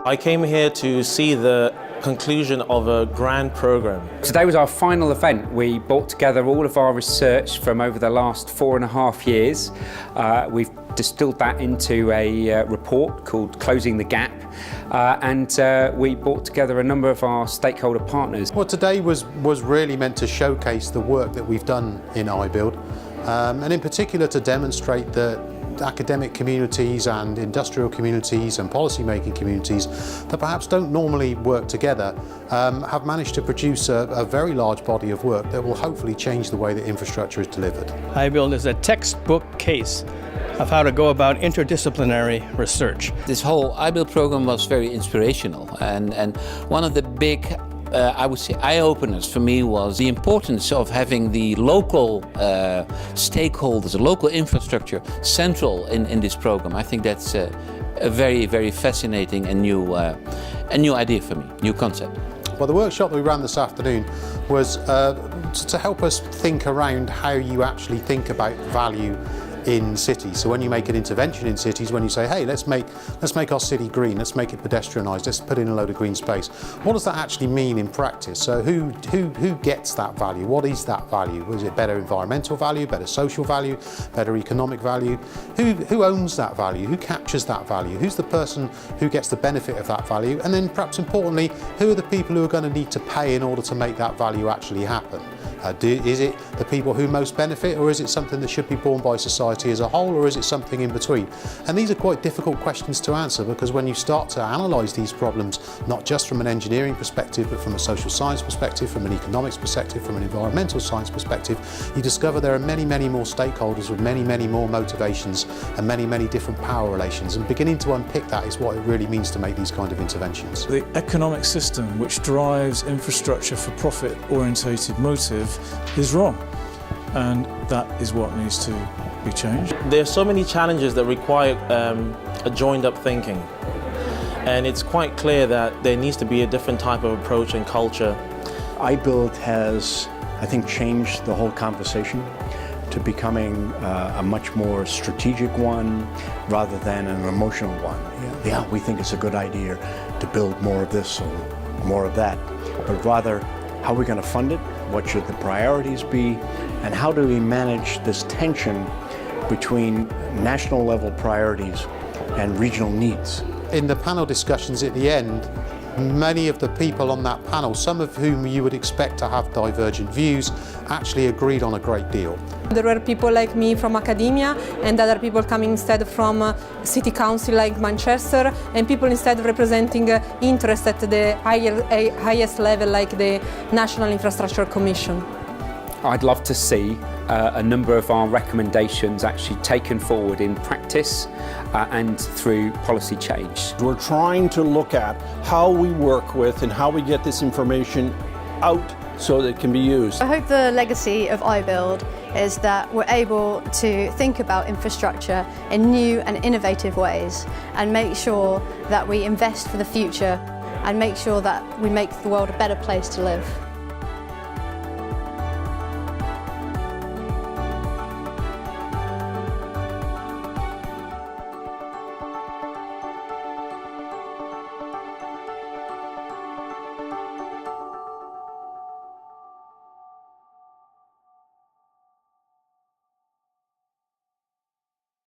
I came here to see the conclusion of a grand program. Today was our final event. We brought together all of our research from over the last 4.5 years. We've distilled that into a report called Closing the Gap, and we brought together a number of our stakeholder partners. Well, today was really meant to showcase the work that we've done in iBUILD, and in particular to demonstrate that academic communities and industrial communities and policy-making communities that perhaps don't normally work together have managed to produce a very large body of work that will hopefully change the way that infrastructure is delivered. iBUILD is a textbook case of how to go about interdisciplinary research. This whole iBUILD program was very inspirational, and one of the big I would say eye-openers for me was the importance of having the local stakeholders, the local infrastructure central in this program. I think that's a very, very fascinating and new idea for me, new concept. Well, the workshop that we ran this afternoon was to help us think around how you actually think about value in cities. So when you make an intervention in cities, when you say, hey, let's make our city green, let's make it pedestrianised, let's put in a load of green space, what does that actually mean in practice? So who gets that value? What is that value? Is it better environmental value, better social value, better economic value? Who owns that value? Who captures that value? Who's the person who gets the benefit of that value? And then perhaps importantly, who are the people who are going to need to pay in order to make that value actually happen? Is it the people who most benefit, or is it something that should be borne by society as a whole, or is it something in between? And these are quite difficult questions to answer, because when you start to analyse these problems, not just from an engineering perspective, but from a social science perspective, from an economics perspective, from an environmental science perspective, you discover there are many, many more stakeholders with many, many more motivations and many, many different power relations. And beginning to unpick that is what it really means to make these kind of interventions. The economic system which drives infrastructure for profit-orientated motive is wrong, and that is what needs to be changed. There are so many challenges that require a joined-up thinking, and it's quite clear that there needs to be a different type of approach and culture. iBUILD has, I think, changed the whole conversation to becoming a much more strategic one rather than an emotional one. Yeah, we think it's a good idea to build more of this or more of that, but rather, how are we going to fund it? What should the priorities be? And how do we manage this tension between national level priorities and regional needs? In the panel discussions at the end, many of the people on that panel, some of whom you would expect to have divergent views, actually agreed on a great deal. There were people like me from academia, and other people coming instead from city council like Manchester, and people instead representing interest at the highest level like the National Infrastructure Commission. I'd love to see a number of our recommendations actually taken forward in practice and through policy change. We're trying to look at how we work with and how we get this information out so that it can be used. I hope the legacy of iBUILD is that we're able to think about infrastructure in new and innovative ways, and make sure that we invest for the future and make sure that we make the world a better place to live.